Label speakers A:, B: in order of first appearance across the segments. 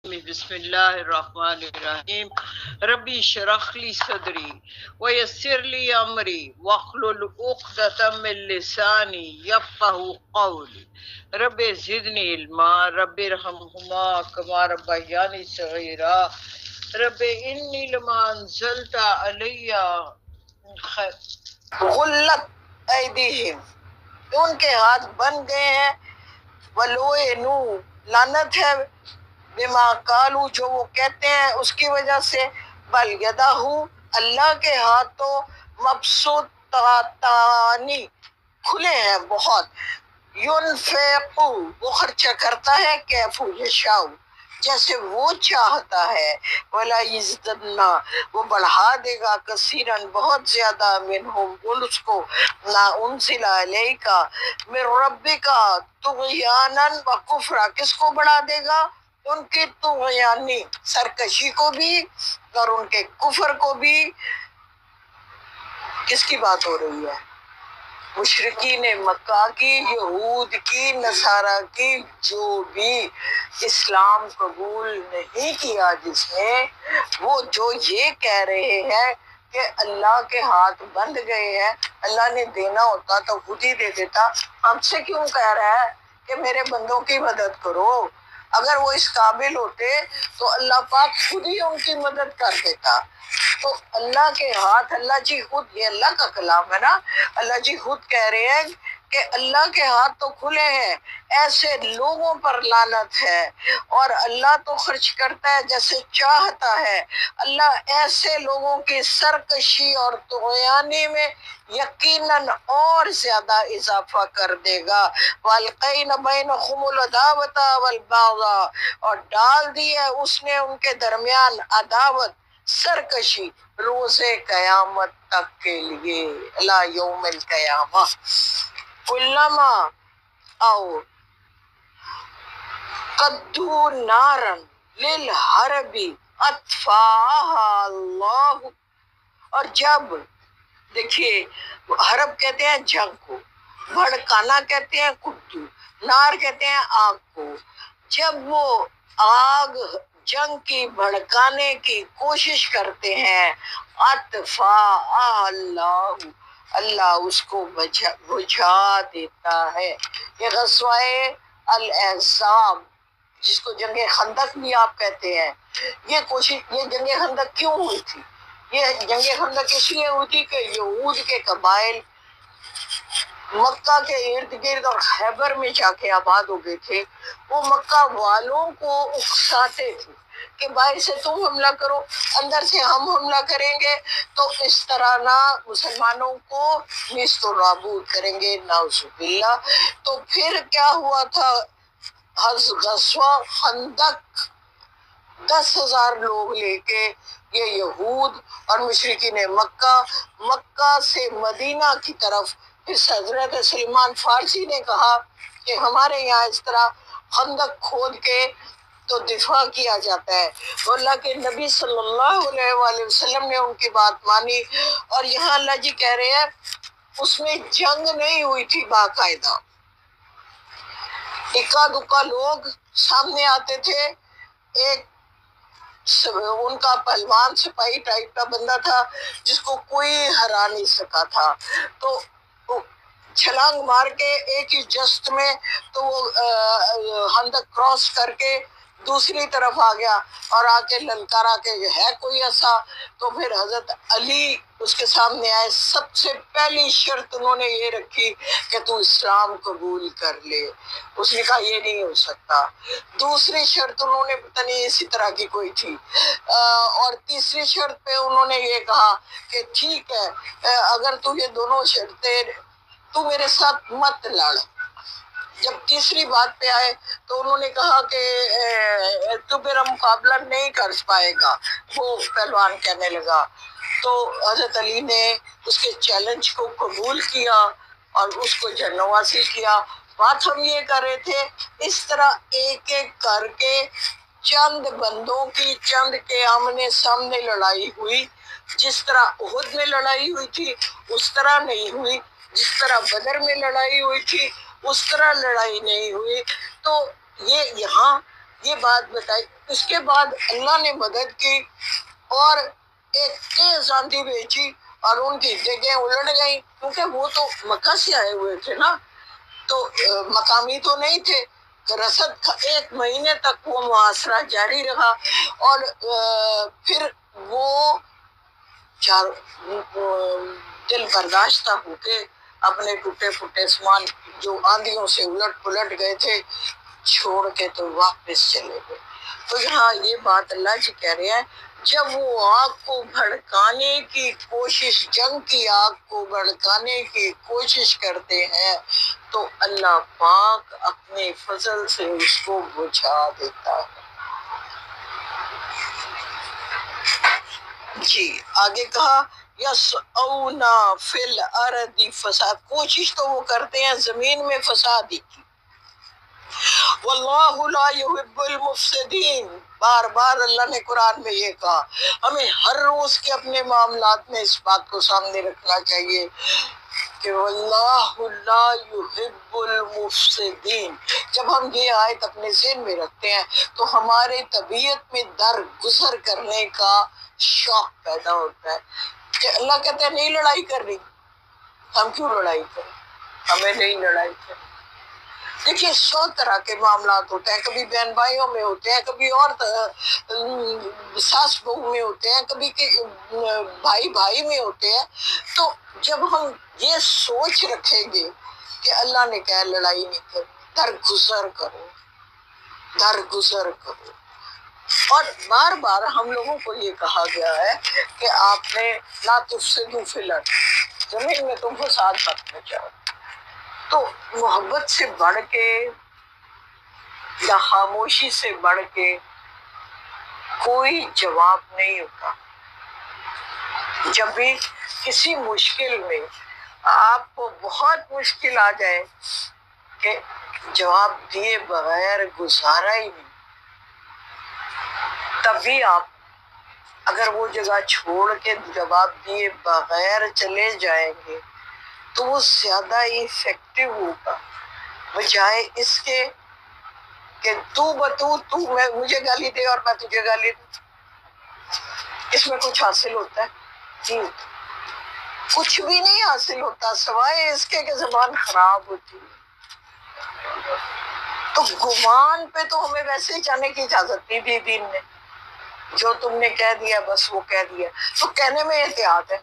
A: بسم اللہ الرحمن الرحیم ربی اشرح لی صدری ویسر لی امری واحلل عقدۃ من لسانی یفقهوا قولی رب زدنی علما رب ارحمہما کما ربیانی صغیرا رب انی لما انزلت علی غلت ایدیہم، ان کے ہاتھ بن گئے ہیں، وَلُوئِنُوا، لعنت ہے بما قالوا، جو وہ کہتے ہیں اس کی وجہ سے، بل یدہ، اللہ کے ہاتھ تو مبسوطتانی، کھلے ہیں بہت، ينفق، وہ خرچہ کرتا ہے، کیف یشاء، جیسے وہ چاہتا ہے، ولا یزدن، وہ بڑھا دے گا، کثیرن، بہت زیادہ، منہم، اس کو، لا انزل علیک من ربک طغیانا و کفرا، کس کو بڑھا دے گا؟ ان کی طغیانی، سرکشی کو بھی اور ان کے کفر کو بھی۔ کس کی بات ہو رہی ہے؟ مشرکین مکہ کی، یہود کی، نصارہ کی، جو بھی اسلام قبول نہیں کیا جس نے، وہ جو یہ کہہ رہے ہیں کہ اللہ کے ہاتھ بند گئے ہیں، اللہ نے دینا ہوتا تو خود ہی دے دیتا، ہم سے کیوں کہہ رہا ہے کہ میرے بندوں کی مدد کرو؟ اگر وہ اس قابل ہوتے تو اللہ پاک خود ہی ان کی مدد کر دیتا۔ تو اللہ کے ہاتھ، اللہ جی خود، یہ اللہ کا کلام ہے نا، اللہ جی خود کہہ رہے ہیں کہ اللہ کے ہاتھ تو کھلے ہیں، ایسے لوگوں پر لعنت ہے، اور اللہ تو خرچ کرتا ہے جیسے چاہتا ہے، اللہ ایسے لوگوں کی سرکشی اور طغیانی میں یقیناً اور زیادہ اضافہ کر دے گا۔ وَأَلْقَيْنَ بَيْنَهُمُ الْعَدَاوَةَ وَالْبَغْضَاءَ، اور ڈال دی ہے اس نے ان کے درمیان عداوت، سرکشی، روز قیامت تک کے لیے، الی یوم القیامہ۔ کلما او قدو نارا للحرب اطفاها اللہ، اور جب، دیکھیے، حرب کہتے ہیں جنگ کو، بھڑکانا کہتے ہیں کدو، نار کہتے ہیں آگ کو، جب وہ آگ جنگ کی بھڑکانے کی کوشش کرتے ہیں، اطفاء اللہ، اللہ اس کو بجھا دیتا ہے۔ یہ غزوہ الاحزاب، جس کو جنگ خندق بھی آپ کہتے ہیں، یہ جنگ خندق کیوں ہوئی تھی؟ یہ جنگ خندق اس لیے ہوئی تھی کہ یہود کے قبائل مکہ کے ارد گرد اور خیبر میں جا کے آباد ہو گئے تھے، وہ مکہ والوں کو اکساتے تھے کہ باہر سے تم حملہ کرو، اندر سے ہم حملہ کریں گے، تو اس طرح نہ مسلمانوں کو نیست و نابود کریں گے، نعوذ باللہ۔ تو پھر کیا ہوا تھا؟ غزوہ خندق، 10,000 لوگ لے کے یہ یہود اور مشرکین مکہ سے مدینہ کی طرف، پھر حضرت سلمان فارسی نے کہا کہ ہمارے یہاں اس طرح خندق کھود کے تو دفاع کیا جاتا ہے، تو اللہ کے نبی صلی اللہ علیہ وآلہ وسلم نے ان کی بات مانی، اور یہاں اللہ جی کہہ رہے ہیں اس میں جنگ نہیں ہوئی تھی باقاعدہ، اکا دکا لوگ سامنے آتے تھے، ایک ان کا پہلوان سپاہی ٹائپ کا بندہ تھا جس کو کوئی ہرا نہیں سکا تھا، تو چھلانگ مار کے ایک ہی جست میں تو وہ خندق کراس کر کے دوسری طرف آ گیا، اور آ کے للکارا کے ہے کوئی ایسا، تو پھر حضرت علی اس کے سامنے آئے، سب سے پہلی شرط انہوں نے یہ رکھی کہ تو اسلام قبول کر لے، اس نے کہا یہ نہیں ہو سکتا، دوسری شرط انہوں نے پتہ نہیں اسی طرح کی کوئی تھی، اور تیسری شرط پہ انہوں نے یہ کہا کہ ٹھیک ہے، اگر تو یہ دونوں شرطیں، تو میرے ساتھ مت لڑ۔ جب تیسری بات پہ آئے تو انہوں نے کہا کہ تو میرا مقابلہ نہیں کر پائے گا، وہ پہلوان کہنے لگا، تو حضرت علی نے اس کے چیلنج کو قبول کیا اور اس کو جنوں حاصل کیا۔ بات ہم یہ کر رہے تھے، اس طرح ایک ایک کر کے چند بندوں کی، چند کے آمنے سامنے لڑائی ہوئی، جس طرح احد میں لڑائی ہوئی تھی اس طرح نہیں ہوئی، جس طرح بدر میں لڑائی ہوئی تھی اس طرح لڑائی نہیں ہوئی۔ تو یہ یہاں یہ بات بتائی، اس کے بعد اللہ نے مدد کی اور ایک تیز آندھی بھیجی اور ان کی جگہیں الٹ گئیں، کیونکہ وہ تو مکہ سے آئے ہوئے تھے نا، تو مقامی تو نہیں تھے۔ رسد کا 1 مہینے تک وہ محاصرہ جاری رہا، اور پھر وہ دل برداشتہ ہو کے اپنے ٹوٹے پھوٹے سامان جو آندھیوں سے الٹ پلٹ گئے تھے چھوڑ کے تو واپس چلے گئے۔ تو یہاں یہ بات اللہ جی کہہ رہے ہیں، جب وہ آگ کو بھڑکانے کی کوشش، جنگ کی آگ کو بھڑکانے کی کوشش کرتے ہیں تو اللہ پاک اپنے فضل سے اس کو بجھا دیتا ہے۔ جی آگے کہا یسعونا فی الارض فساد، کوشش تو وہ کرتے ہیں زمین میں فساد ہی کی۔ واللہ لا یحب المفسدین، بار بار اللہ نے قرآن میں یہ کہا۔ ہمیں ہر روز کے اپنے معاملات میں اس بات کو سامنے رکھنا چاہیے کہ واللہ لا یحب المفسدین۔ جب ہم یہ آیت اپنے ذہن میں رکھتے ہیں تو ہمارے طبیعت میں درگزر کرنے کا شوق پیدا ہوتا ہے کہ اللہ کہتے ہیں نہیں لڑائی کرنی، ہم کیوں لڑائی کریں، ہمیں نہیں لڑائی کرنی۔ دیکھیے 100 طرح کے معاملات ہوتے ہیں، کبھی بہن بھائیوں میں ہوتے ہیں، کبھی اور ساس بہو میں ہوتے ہیں، کبھی بھائی بھائی میں ہوتے ہیں۔ تو جب ہم یہ سوچ رکھیں گے کہ اللہ نے کہا لڑائی نہیں کرنی، درگزر کرو، درگزر کرو۔ اور بار بار ہم لوگوں کو یہ کہا گیا ہے کہ آپ نے لا تفسدوا فی الارض، زمین میں تم فساد مت مچاؤ۔ تو محبت سے بڑھ کے یا خاموشی سے بڑھ کے کوئی جواب نہیں ہوتا۔ جب بھی کسی مشکل میں آپ کو بہت مشکل آ جائے کہ جواب دیے بغیر گزارا ہی نہیں، تب بھی آپ اگر وہ جگہ چھوڑ کے جواب دیے بغیر چلے جائیں گے تو وہ زیادہ افیکٹو ہوگا، بجائے اس کے کہ تو مجھے گالی دے اور میں تجھے گالی دوں۔ اس میں کچھ حاصل ہوتا ہے؟ جی کچھ بھی نہیں حاصل ہوتا، سوائے اس کے کہ زبان خراب ہوتی ہے۔ تو گمان پہ تو ہمیں ویسے جانے کی اجازت نہیں دی دین نے، جو تم نے کہہ دیا بس وہ کہہ دیا۔ تو کہنے میں احتیاط ہے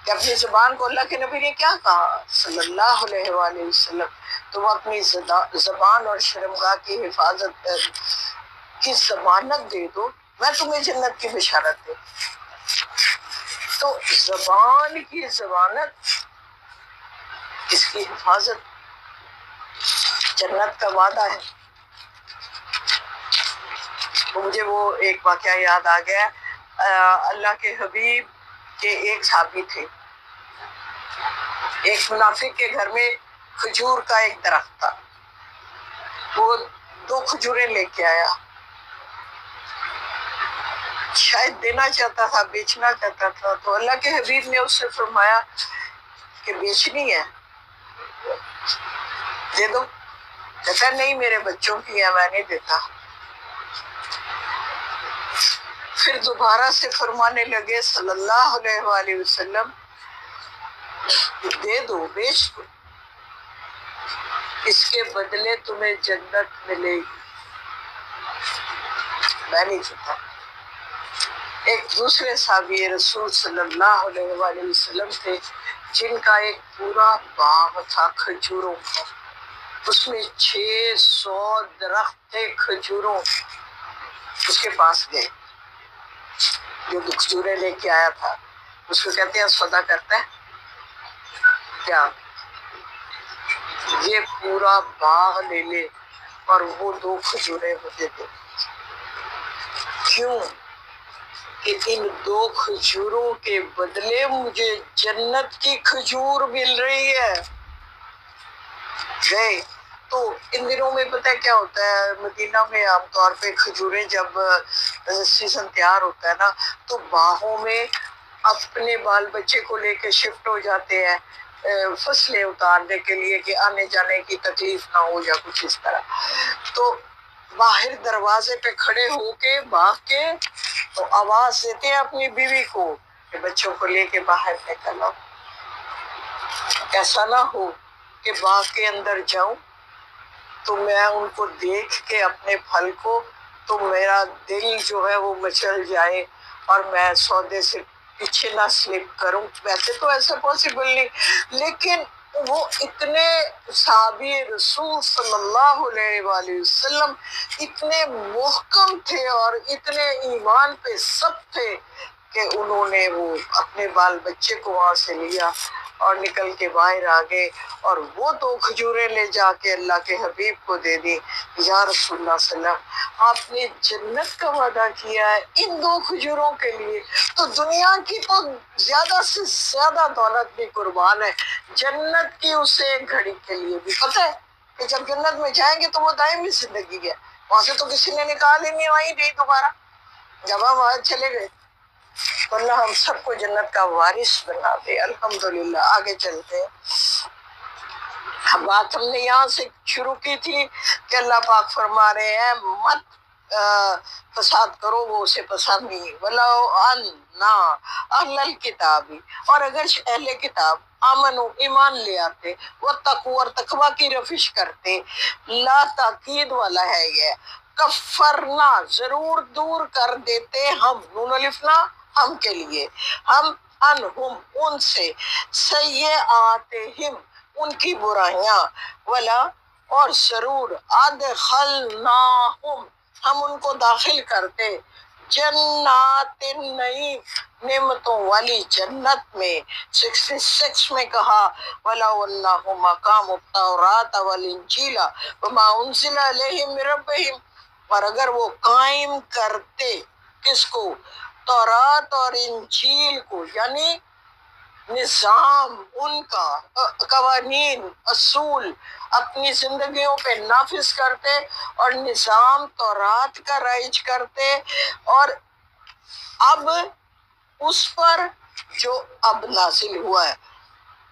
A: کہ اپنی زبان کو، اللہ کے نبی نے کیا کہا صلی اللہ علیہ وآلہ وسلم، تم اپنی زبان اور شرمگاہ کی حفاظت کی ضمانت دے دو، میں تمہیں جنت کی بشارت دے۔ تو زبان کی ضمانت، اس کی حفاظت، جنت کا وعدہ ہے۔ تو مجھے وہ ایک واقعہ یاد آ گیا، اللہ کے حبیب کے ایک صحابی تھے، ایک منافق کے گھر میں کھجور کا ایک درخت تھا، وہ 2 کھجوریں لے کے آیا، شاید دینا چاہتا تھا، بیچنا چاہتا تھا۔ تو اللہ کے حبیب نے اس سے فرمایا کہ بیچنی ہے دے دو، کہتا نہیں میرے بچوں کی ہے، میں نہیں دیتا۔ پھر دوبارہ سے فرمانے لگے صلی اللہ علیہ وآلہ وسلم دے دو، بیچ دو، اس کے بدلے تمہیں جنت ملے گی، میں نہیں دیتا۔ ایک دوسرے صحابی رسول صلی اللہ علیہ وآلہ وسلم تھے جن کا ایک پورا باغ تھا کھجوروں کا، اس میں 600 درخت تھے کھجوروں۔ اس کے پاس گئے، جو کھجوریں لے کے آیا تھا، اس کو کہتے ہیں سودا کرتا ہے کیا، یہ پورا باغ لے لے اور وہ 2 کھجوریں مجھے دے۔ کیوں کہ ان 2 کھجوروں کے بدلے مجھے جنت کی کھجور مل رہی ہے۔ گئے تو ان دنوں میں پتہ ہے کیا ہوتا ہے، مدینہ میں عام طور پہ کھجوریں جب سیزن تیار ہوتا ہے نا تو باغوں میں اپنے بال بچے کو لے کے شفٹ ہو جاتے ہیں فصلیں اتارنے کے لیے کہ آنے جانے کی تکلیف نہ ہو یا کچھ اس طرح۔ تو باہر دروازے پہ کھڑے ہو کے بھاگ کے تو آواز دیتے ہیں اپنی بیوی کو کہ بچوں کو لے کے باہر نکل آؤ. ایسا نہ ہو کہ باغ کے اندر جاؤں تو میں ان کو دیکھ کے اپنے پھل کو تو میرا دل جو ہے وہ مچل جائے اور میں سودے سے پیچھے نہ سلپ کروں. ویسے تو ایسا پاسبل نہیں، لیکن وہ اتنے صحابی رسول صلی اللہ علیہ وآلہ وسلم اتنے محکم تھے اور اتنے ایمان پہ سب تھے کہ انہوں نے وہ اپنے بال بچے کو وہاں سے لیا اور نکل کے باہر آ گئے اور وہ 2 کھجوریں لے جا کے اللہ کے حبیب کو دے دی. یا رسول اللہ صلی اللہ علیہ وسلم، آپ نے جنت کا وعدہ کیا ہے ان 2 کھجوروں کے لیے، تو دنیا کی تو زیادہ سے زیادہ دولت بھی قربان ہے جنت کی اس ایک گھڑی کے لیے بھی. پتہ ہے کہ جب جنت میں جائیں گے تو وہ دائمی زندگی ہے، وہاں سے تو کسی نے نکال ہی نہیں، وہیں نہیں دوبارہ. جب ہم وہاں چلے گئے تو اللہ ہم سب کو جنت کا وارث بنا دے. الحمدللہ. آگے چلتے ہیں. بات ہم نے یہاں سے شروع کی تھی کہ اللہ پاک فرما رہے ہیں مت فساد کرو، وہ اسے پسند نہیں. وَلَوْ أَنَّا أَهْلَ الْكِتَابِ، اور اگر اہل کتاب آمنو ایمان لے آتے، وَاتَّقُوا اور تقوی کی روش کرتے، لا تاکید والا ہے یہ، کفرنا ضرور دور کر دیتے ہم، نون الف نا ہم کے لیے، ہم انہم ان سے، سیئاتہم ان کی برائیاں، ولا اور ضرور ادخلناہم ہم ان کو داخل کرتے، جنات النعیم نعمتوں والی جنت میں. 66 میں کہا وَلَوْ أَنَّهُمْ أَقَامُوا التَّوْرَاةَ وَالْإِنْجِيلَ وَمَا أُنزِلَ إِلَيْهِم مِّن رَّبِّهِمْ، اور اگر وہ قائم کرتے کس کو؟ تورات اور انجیل کو، یعنی نظام ان کا، قوانین اصول اپنی زندگیوں پہ نافذ کرتے اور نظام تورات کا رائج کرتے، اور اب اس پر جو اب نازل ہوا ہے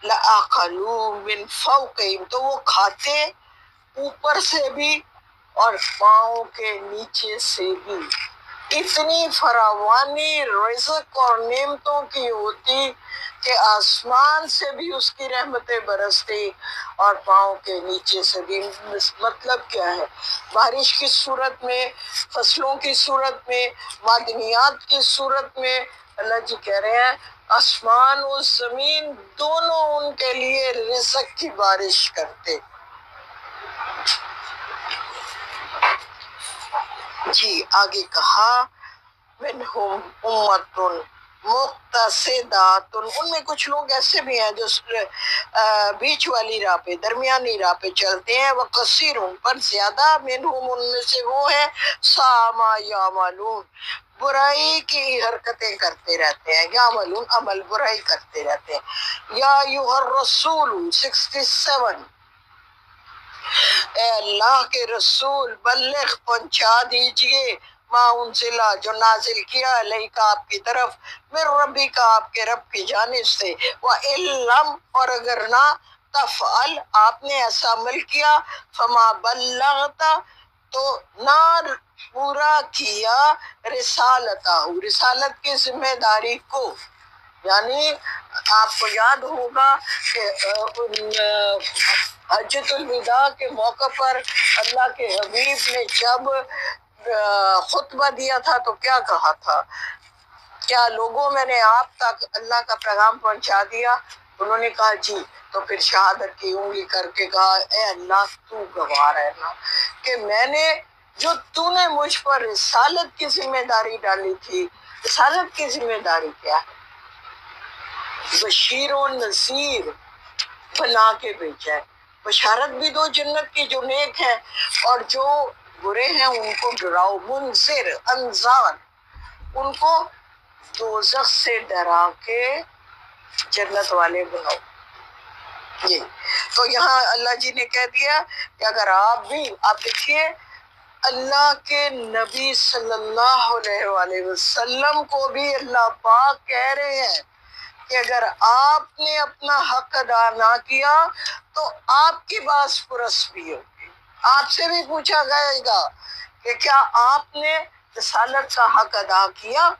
A: لَأَكَلُوا مِن فَوْقِهِمْ، تو وہ کھاتے اوپر سے بھی اور پاؤں کے نیچے سے بھی. اتنی فراوانی رزق اور نعمتوں کی ہوتی کہ آسمان سے بھی اس کی رحمتیں برستی اور پاؤں کے نیچے سے بھی. مطلب کیا ہے؟ بارش کی صورت میں، فصلوں کی صورت میں، معدنیات کی صورت میں اللہ جی کہہ رہے ہیں آسمان و زمین دونوں ان کے لیے رزق کی بارش کرتے. جی آگے کہا منہم امتن مقتصدات، ان میں کچھ لوگ ایسے بھی ہیں جو بیچ والی راہ پہ، درمیانی راہ پہ چلتے ہیں. وقصیر پر زیادہ منہم ان میں سے وہ ہے ساما یعملون برائی کی حرکتیں کرتے رہتے ہیں، یعملون عمل برائی کرتے رہتے ہیں. یا ایھا الرسول 67، اے اللہ کے رسول بلغ پہنچا دیجئے ما انزلہ جو نازل کیا علیک آپ کی طرف، من ربی کا آپ کے رب کی جانب سے، وَإِلَّمْ اور اگر نہ تفعل آپ نے ایسا عمل کیا، فما بلغت تو نہ پورا کیا رسالتہ رسالت کی ذمہ داری کو. یعنی آپ کو یاد ہوگا کہ حجۃ الوداع کے موقع پر اللہ کے حبیب نے جب خطبہ دیا تھا تو کیا کہا تھا؟ کیا لوگوں میں نے آپ تک اللہ کا پیغام پہنچا دیا؟ انہوں نے کہا جی. تو پھر شہادت کی انگلی کر کے کہا اے اللہ تو گواہ رہنا کہ میں نے جو تو نے مجھ پر رسالت کی ذمہ داری ڈالی تھی. رسالت کی ذمہ داری کیا ہے؟ بشیر و نذیر بنا کے بھیجا ہے. بشارت بھی دو جنت کی جو نیک ہیں، اور جو برے ہیں ان کو ڈراؤ. منذر انذار، ان کو دوزخ سے ڈرا کے جنت والے بناؤ. جی تو یہاں اللہ جی نے کہہ دیا کہ اگر آپ دیکھیے اللہ کے نبی صلی اللہ علیہ وآلہ وسلم کو بھی اللہ پاک کہہ رہے ہیں کہ اگر آپ نے اپنا حق ادا نہ کیا تو آپ کی باس پرس بھی ہوگی، آپ سے بھی پوچھا جائے گا کہ کیا آپ نے رسالت کا حق ادا کیا؟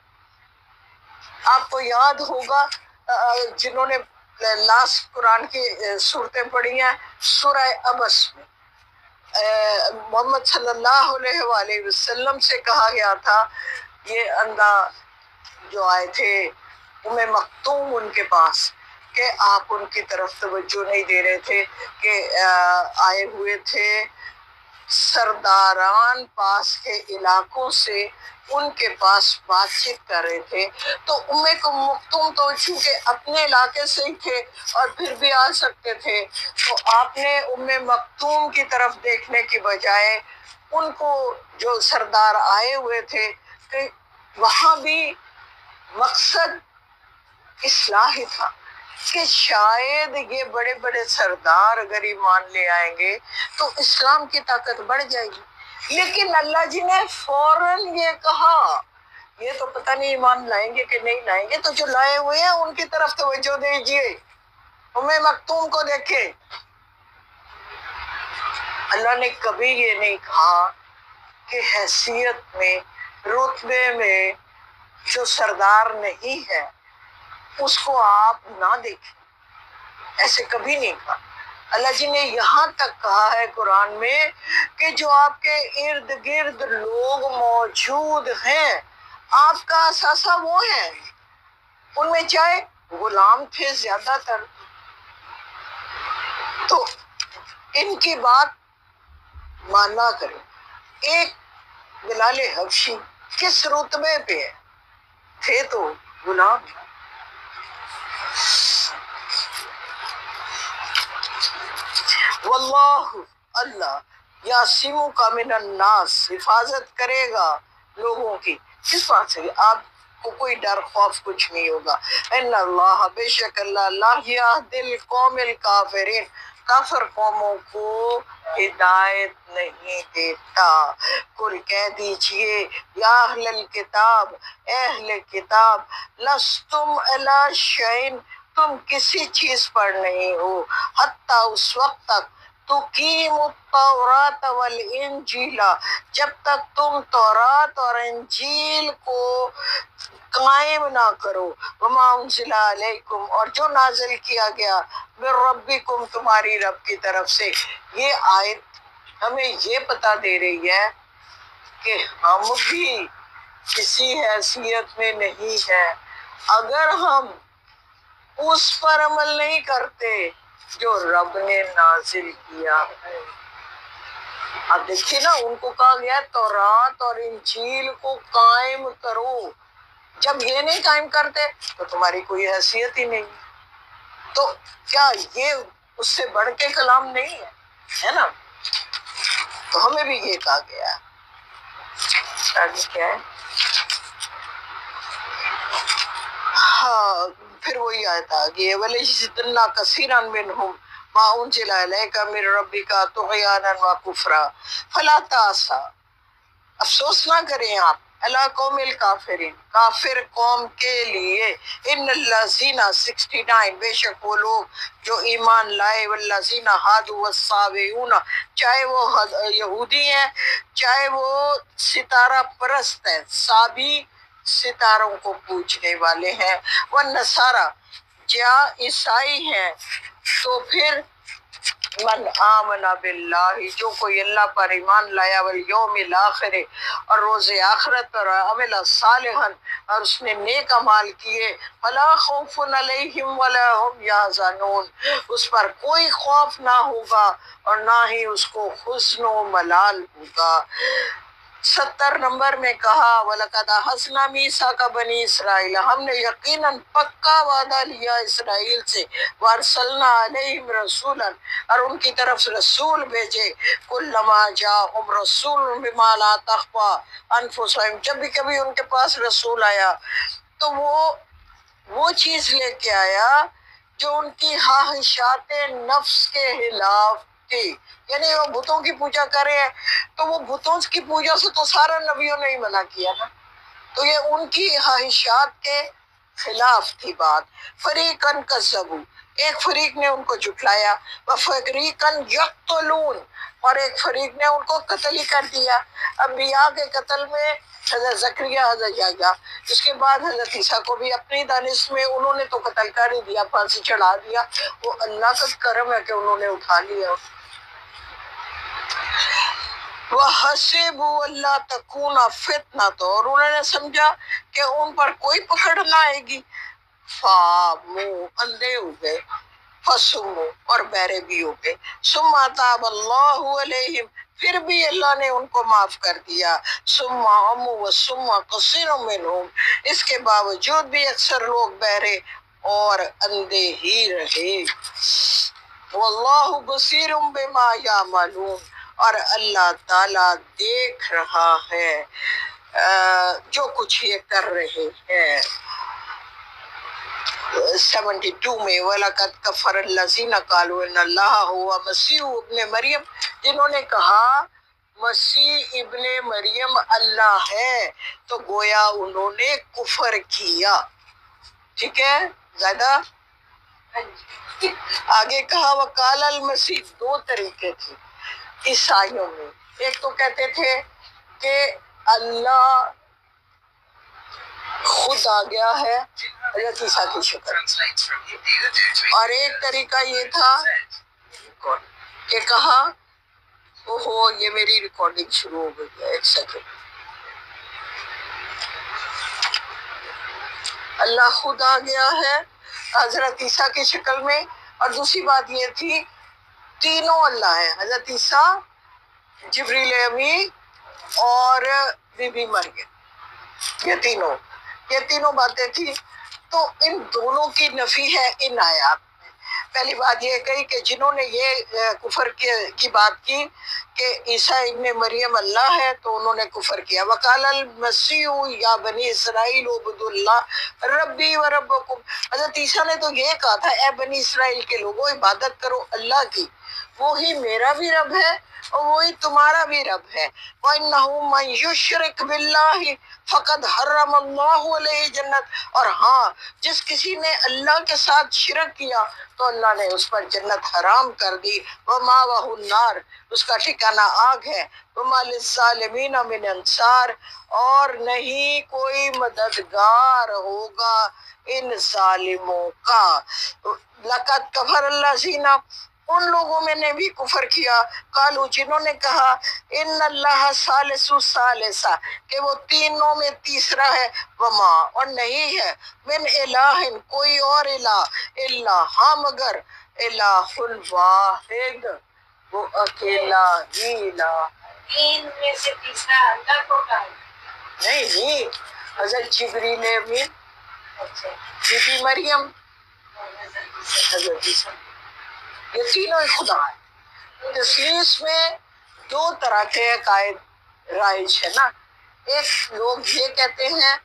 A: آپ کو یاد ہوگا جنہوں نے لاسٹ قرآن کی صورتیں پڑھی ہیں، سورہ عبس میں محمد صلی اللہ علیہ وآلہ وسلم سے کہا گیا تھا، یہ اندھا جو آئے تھے ام مکتوم ان کے پاس، کہ آپ ان کی طرف توجہ نہیں دے رہے تھے، کہ آئے ہوئے تھے سرداران پاس کے علاقوں سے، ان کے پاس بات چیت کر رہے تھے، تو ام مکتوم تو چونکہ اپنے علاقے سے ہی تھے اور پھر بھی آ سکتے تھے، تو آپ نے ام مکتوم کی طرف دیکھنے کی بجائے ان کو جو سردار آئے ہوئے تھے، کہ وہاں بھی مقصد اصلاح ہی تھا، کہ شاید یہ بڑے بڑے سردار اگر ایمان لے آئیں گے تو اسلام کی طاقت بڑھ جائے گی۔ لیکن اللہ جی نے فوراً یہ کہا، یہ تو پتہ نہیں ایمان لائیں گے کہ نہیں لائیں گے، تو جو لائے ہوئے ہیں ان کی طرف توجہ دیجیے، ام مکتوم کو دیکھیں۔ اللہ نے کبھی یہ نہیں کہا کہ حیثیت میں، رتبے میں جو سردار نہیں ہے اس کو آپ نہ دیکھیں، ایسے کبھی نہیں کہا۔ اللہ جی نے یہاں تک کہا ہے قرآن میں کہ جو آپ کے ارد گرد لوگ موجود ہیں، آپ کا اثاثہ وہ ہیں، ان میں چاہے غلام تھے زیادہ تر، تو ان کی بات ماننا کریں۔ ایک بلال حبشی کس رتبے پہ ہے؟ تھے تو غلام۔ واللہ، اللہ یعصمک من الناس، حفاظت کرے گا لوگوں کی، کس بات سے؟ آپ کو کوئی ڈر خوف کچھ نہیں ہوگا۔ ان اللہ، بے شک اللہ، لا یہدی القوم الکافرین، کافر قوموں کو ہدایت نہیں دیتا۔ قل کہہ دیجئے، یا اہل الکتاب، اے اہل کتاب، لستم علی شیء، تم کسی چیز پر نہیں ہو، حتیٰ اس وقت تک تقیم التوراۃ والانجیل، جب تک تم تورات اور انجیل کو قائم نہ کرو، وما انزل علیکم، اور جو نازل کیا گیا من ربکم، تمہاری رب کی طرف سے۔ یہ آیت ہمیں یہ پتہ دے رہی ہے کہ ہم بھی کسی حیثیت میں نہیں ہیں اگر ہم اس پر عمل نہیں کرتے جو رب نے نازل کیا ہے۔ اب دیکھیے نا، ان کو کہا گیا تورات اور انجیل کو قائم کرو، جب یہ نہیں قائم کرتے تو تمہاری کوئی حیثیت ہی نہیں، تو کیا یہ اس سے بڑھ کے کلام نہیں ہے نا؟ تو ہمیں بھی یہ کہا گیا ہے۔ آگے کیا ہے؟ ہاں، پھر وہی آیت آ گئی ہے، وَلَيَزِدَنَّ كَثِيرًا مِّنْهُمْ مَا أُنزِلَ إِلَيْكَ مِن رَّبِّكَ طُغْيَانًا وَكُفْرًا فَلَا تَأْسَ، افسوس نہ کریں آپ، علی قوم الکافرین، کافر قوم کے لیے، ان الذین 69، بے شک وہ لوگ جو ایمان لائے، والذین ہادوا والصابئون، چاہے وہ یہودی ہیں چاہے وہ ستارہ پرست ہیں، صابی ستاروں کو پوجنے والے ہیں، والنصارى، یا عیسائی ہیں، تو پھر من آمن باللہ، جو کوئی اللہ پر ایمان لایا، والیوم الآخر، اور روز آخرت پر، عمل صالحا، اور اس نے نیک اعمال کیے، فلا خوف علیہم ولا هم یحزنون، اس پر کوئی خوف نہ ہوگا اور نہ ہی اس کو حزن و ملال ہوگا۔ 70 نمبر میں کہا، وَلَقَدْ أَخَذْنَا مِيثَاقَ بَنِي إِسْرَائِیلَ، ہم نے یقیناً پکا وعدہ لیا اسرائیل سے، وَأَرْسَلْنَا عَلَيْهِمْ رَسُولًا، اور ان کی طرف رسول بھیجے، كُلَّمَا جَاءَهُمْ رَسُولٌ بِمَا لَا تَهْوَىٰ أَنفُسُهُمْ، جب بھی کبھی ان کے پاس رسول آیا تو وہ چیز لے کے آیا جو ان کی خواہشات نفس کے خلاف تھی، یعنی وہ بتوں کی پوجا کر رہے ہیں، تو وہ بتوں کی پوجا سے تو سارا نبیوں نے ہی منع کیا نا، تو یہ ان کی خواہشات کے خلاف تھی بات. فریقن کذبوا، ایک فریق نے ان کو جھٹلایا، وفریقن یقتلون، اور ایک فریق نے ان کو قتل ہی کر دیا. انبیاء کے قتل میں حضرت زکریا، حضرت یحییٰ، اس کے بعد حضرت عیسیٰ کو بھی اپنی دانش میں انہوں نے تو قتل کر ہی دیا، پھانسی چڑھا دیا. وہ اللہ کا کرم ہے کہ انہوں نے اٹھا لیا. وَحَسِبُوا أَلَّا تَكُونَ فِتْنَةٌ، اور انہوں نے سمجھا کہ ان پر کوئی پکڑ نہ آئے گی. فَعَمُوا، اندھے ہو گئے، فَصُمُّوا، اور بہرے بھی ہو گئے. ثُمَّ تَابَ اللَّهُ عَلَيْهِمْ، پھر بھی اللہ نے ان کو معاف کر دیا. ثُمَّ عَمُوا وَثُمَّ كَثِيرٌ مِّنْهُمْ، اس کے باوجود بھی اکثر لوگ بہرے اور اندھے ہی رہے. وَاللَّهُ بَصِيرٌ بِمَا يَعْمَلُونَ، اور اللہ تعالیٰ دیکھ رہا ہے جو کچھ یہ کر رہے ہیں. 72 میں وَلَقَدْ كَفَرَ الَّذِينَ قَالُوا إِنَّ اللَّهَ هُوَ الْمَسِيحُ ابْنُ مریم، جنہوں نے کہا مسیح ابن مریم اللہ ہے، تو گویا انہوں نے کفر کیا. ٹھیک ہے زیادہ آگے کہا وقال المسیح، دو طریقے تھے عیسائیوں میں. ایک تو کہتے تھے کہ اللہ خود آ گیا ہے حضرت عیسیٰ کی شکل، اور ایک طریقہ یہ تھا کہ کہا اوہو یہ میری ریکارڈنگ شروع ہو گئی ہے، ایک سیکنڈ. اللہ خود آ گیا ہے حضرت عیسیٰ کی شکل میں، اور دوسری بات یہ تھی تینوں اللہ ہیں، حضرت عیسیٰ، جبریل امی اور بی بی مریم، یہ تینوں باتیں تھی. تو ان دونوں کی نفی ہے ان آیات میں. پہلی بات یہ کہی کہ جنہوں نے یہ کفر کی بات کی کہ عیسیٰ ابن مریم اللہ ہے تو انہوں نے کفر کیا. وقال المسیح یا بنی اسرائیل اعبدوا اللہ ربی و ربکم، حضرت عیسیٰ نے تو یہ کہا تھا اے بنی اسرائیل کے لوگوں عبادت کرو اللہ کی، وہی میرا بھی رب ہے اور وہی تمہارا بھی رب ہے. وَإِنَّهُ مَن يُشْرِكْ بِاللَّهِ فَقَدْ حَرَّمَ اللَّهُ عَلَيْهِ الْجَنَّةَ، اور ہاں جس کسی نے اللہ کے ساتھ شرک کیا تو اللہ نے اس پر جنت حرام کر دی. وَمَأْوَاهُ النَّارُ، اس کا ٹھکانہ آگ ہے. وَمَا لِلظَّالِمِينَ مِنْ أَنصَارٍ، اور نہیں کوئی مددگار ہوگا ان ظالموں کا. لَقَدْ كَفَرَ الَّذِينَ، ان لوگوں میں نے بھی کفر کیا، قالو، جنہوں نے کہا ان اللہ ثالث ثالثہ، کہ وہ تینوں میں تیسرا ہے. وما، اور نہیں ہے من الہ، کوئی اور الہ، الا، ہاں مگر، الہ الواحد، وہ اکیلا ہی الہ. تین میں سے تیسرا اللہ کو کہا نہیں، حضرت جبریل امین، بی بی مریم، حضرت عیسیٰ، یہ تینوں ہی خدا ہیں. تثلیث میں دو طرح کے عقائد رائج ہے نا. ایک لوگ یہ کہتے ہیں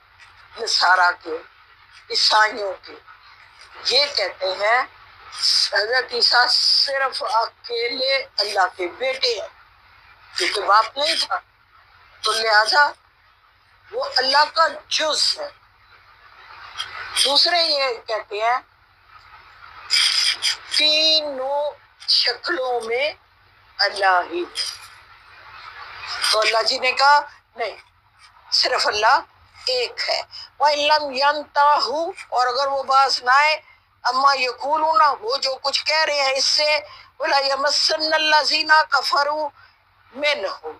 A: نصارہ کے، عیسائیوں کے، یہ کہتے ہیں حضرت عیسیٰ صرف اکیلے اللہ کے بیٹے ہیں، کیونکہ باپ نہیں تھا تو لہذا وہ اللہ کا جز ہے. دوسرے یہ کہتے ہیں تینوں شکلوں میں اللہ ہی، تو اللہ جی نے کہا نہیں، صرف اللہ ایک ہے. وَإِن لَّمْ يَنْتَهُوا، اور اگر وہ باز نہ آئے، اما یقولون، وہ جو کچھ کہہ رہے ہیں اس سے، وَلَيَمَسَّنَّ الَّذِينَ كَفَرُوا مِنْهُمْ،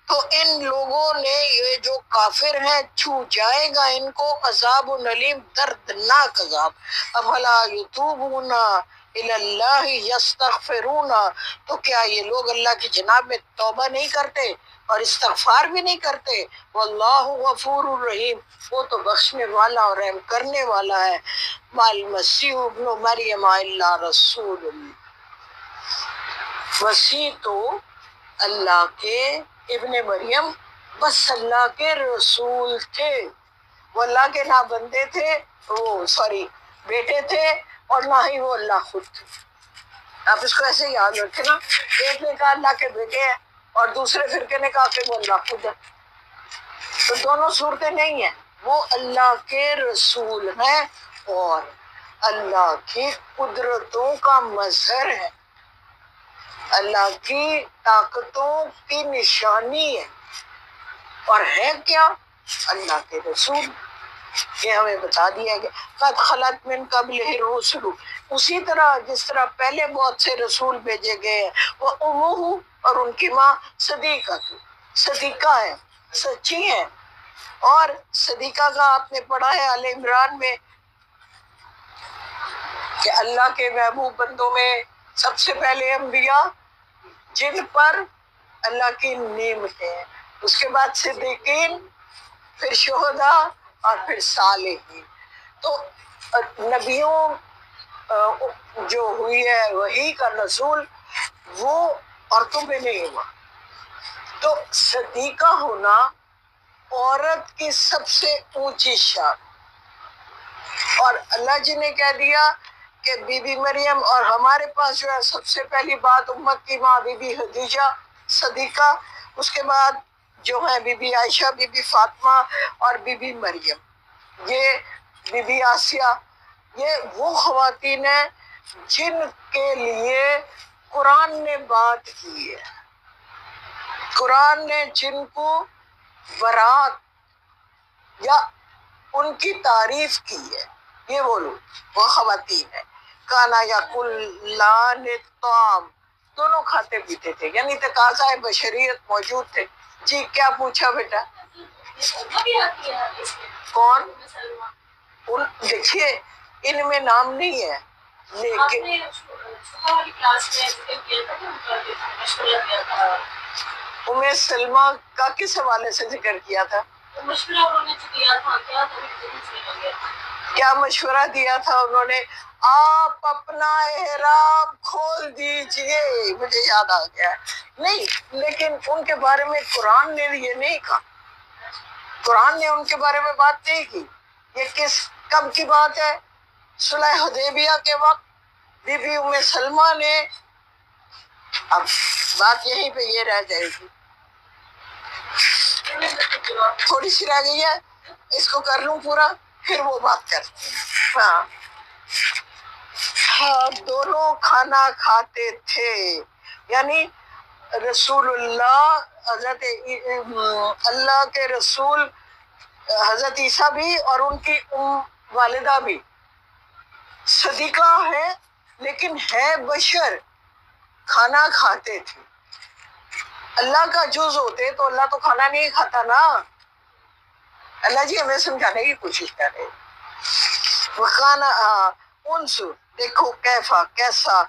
A: تو ان لوگوں نے یہ جو کافر ہیں چھو جائے گا ان کو عذاب علیم، دردناک عذاب. افلا یتوبون الی اللہ یستغفرون، تو کیا یہ لوگ اللہ کی جناب میں توبہ نہیں کرتے اور استغفار بھی نہیں کرتے. واللہ غفور الرحیم، وہ تو بخشنے والا اور رحم کرنے والا ہے. ما المسیح ابن مریم الا رسول، مسیح تو اللہ کے ابن مریم بس اللہ کے رسول تھے، وہ اللہ کے نہ بندے تھے، وہ بیٹے تھے، اور نہ ہی وہ اللہ خود تھے. آپ اس کو ایسے یاد رکھیں نا، ایک نے کہا اللہ کے بیٹے ہیں اور دوسرے فرقے نے کہا کہ وہ اللہ خود ہے، تو دونوں صورتیں نہیں ہیں. وہ اللہ کے رسول ہیں اور اللہ کی قدرتوں کا مظہر ہے، اللہ کی طاقتوں کی نشانی ہے، اور ہے کیا؟ اللہ کے رسول۔ یہ ہمیں بتا دیا گیا قد خلت من قبلہ الرسل، اسی طرح جس طرح پہلے بہت سے رسول بھیجے گئے ہیں، وہ امہ، اور ان کی ماں صدیقہ، صدیقہ ہے، سچی ہے۔ اور صدیقہ کا آپ نے پڑھا ہے آل عمران میں کہ اللہ کے محبوب بندوں میں سب سے پہلے انبیاء جن پر اللہ کی نعمتیں ہیں، اس کے بعد صدیقین، پھر شہداء، اور پھر صالحین۔ تو نبیوں جو ہوئی ہے وہی کا نزول وہ عورتوں پہ نہیں ہوا۔ تو صدیقہ ہونا عورت کی سب سے اونچی شان، اور اللہ جی نے کہہ دیا کہ بی بی مریم، اور ہمارے پاس جو ہے سب سے پہلی بات امت کی ماں بی بی خدیجہ صدیقہ، اس کے بعد جو ہے بی بی عائشہ، بی بی فاطمہ، اور بی بی مریم، یہ بی بی آسیہ، یہ وہ خواتین ہیں جن کے لیے قرآن نے بات کی ہے، قرآن نے جن کو برات یا ان کی تعریف کی ہے، یہ وہ لوگ، وہ خواتین ہیں۔ کانا یا کلان طعام، دونوں کھاتے پیتے تھے، یعنی تقاضا بشریت موجود تھے۔ جی کیا پوچھا بیٹا؟ کون؟ دیکھیے ان میں نام نہیں ہے، لیکن سلمہ کا کس حوالے سے ذکر کیا تھا؟ کیا مشورہ دیا تھا انہوں نے؟ آپ اپنا احرام کھول دیجئے، مجھے یاد آ گیا نہیں، لیکن ان کے بارے میں قرآن نے یہ نہیں کہا، قرآن نے ان کے بارے میں بات نہیں کی۔ یہ کب کی بات ہے؟ صلح حدیبیہ کے وقت بی بی ام سلمہ نے، اب بات یہیں پہ یہ رہ جائے گی، تھوڑی سی رہ گئی ہے، اس کو کر لوں پورا پھر وہ بات کرتے ہیں۔ ہاں دونوں کھانا کھاتے تھے، یعنی رسول اللہ، حضرت اللہ کے رسول حضرت عیسیٰ بھی اور ان کی والدہ بھی صدیقہ ہے، لیکن ہے بشر، کھانا کھاتے تھے۔ اللہ کا جز ہوتے تو اللہ تو کھانا نہیں کھاتا نا، اللہ جی ہمیں سمجھانے کی کوشش کر رہے۔ وہ کھانا انسو، دیکھو کیفا، کیسا،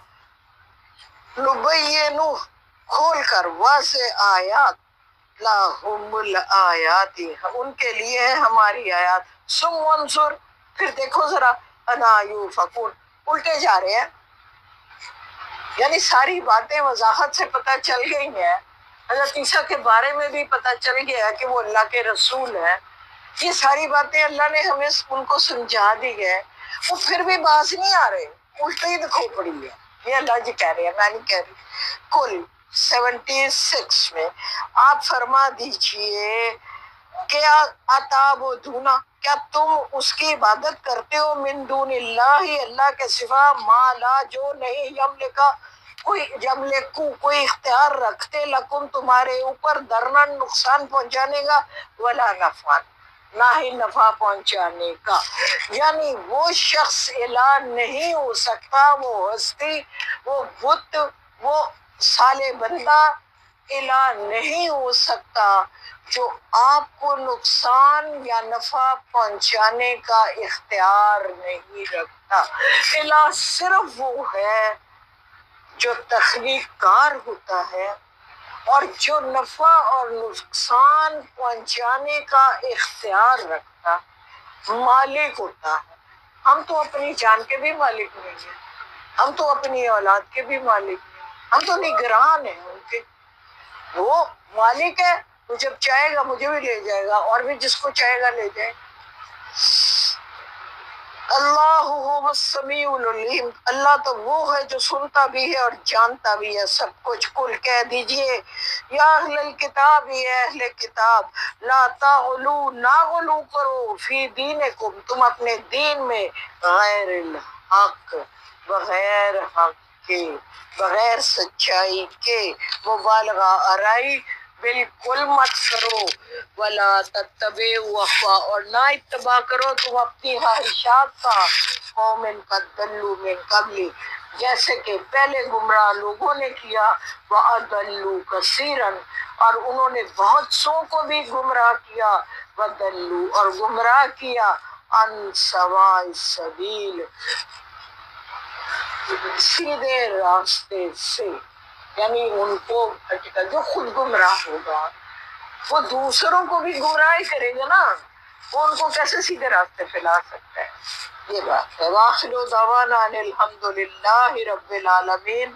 A: نبینو، کھول کر واضح آیات، لاہم الآیات، ان کے لیے ہے ہماری آیات، ثم انظر، پھر دیکھو ذرا، انا یوفکون، الٹے جا رہے ہیں، یعنی ساری باتیں وضاحت سے پتہ چل گئی ہیں۔ حضرت عیسیٰ کے بارے میں بھی پتہ چل گیا کہ وہ اللہ کے رسول ہیں، یہ ساری باتیں اللہ نے ہمیں ان کو سمجھا دی ہے، وہ پھر بھی باز نہیں آ رہے، الٹے ہی دکھو پڑی ہے۔ یہ اللہ جی کہہ رہے ہیں، میں نہیں کہہ رہی۔ کل 76 میں آپ فرما دیجئے کیا اتعبدون، کیا تم اس کی عبادت کرتے ہو، من دون اللہ، اللہ کے سوا، ما لا، جو نہیں، یملکا، کوئی اختیار رکھتے، لکم، تمہارے اوپر، درنن، نقصان پہنچانے کا، ولا نفعا، نہ ہی نفع پہنچانے کا، یعنی وہ شخص الہ نہیں ہو سکتا، وہ ہستی، وہ بت، وہ صالح بندہ الہ نہیں ہو سکتا جو آپ کو نقصان یا نفع پہنچانے کا اختیار نہیں رکھتا۔ الہ صرف وہ ہے جو تخلیق کار ہوتا ہے اور جو نفع اور نقصان پہنچانے کا اختیار رکھتا، مالک ہوتا ہے۔ ہم تو اپنی جان کے بھی مالک نہیں ہیں، ہم تو اپنی اولاد کے بھی مالک ہیں، ہم تو نگران ہیں ان کے۔ وہ مالک ہے، وہ جب چاہے گا مجھے بھی لے جائے گا، اور بھی جس کو چاہے گا لے جائے۔ اللہ هو السمیع العلیم، اللہ تو وہ ہے جو سنتا بھی ہے اور جانتا بھی ہے سب کچھ۔ کل کہہ دیجئے یا اہل الکتاب، یا اہل کتاب، لا تغلو، نہ غلو کرو، فی دینکم، تم اپنے دین میں، غیر الحق، بغیر حق کے، بغیر سچائی کے، مبالغہ آرائی بالکل مت کرو، ولا تتبعوا احوا، اور نہ اتباع کرو تم اپنی خواہشات کا، قوم قد ضلوا من قبل، جیسے کہ پہلے گمراہ لوگوں نے کیا، وَأَضَلُّوا كَثِيرًا، اور انہوں نے بہت سو کو بھی گمراہ کیا، وَضَلُّوا، اور گمراہ کیا، عن سواء السبیل، سیدھے راستے سے، یعنی ان کو جو خود گمراہ ہوگا وہ دوسروں کو بھی گمراہ کرے گا نا، وہ ان کو کیسے سیدھے راستے پہ لا سکتا ہے؟ یہ بات ہے۔ وآخر دعوانا ان الحمد للہ رب العالمین۔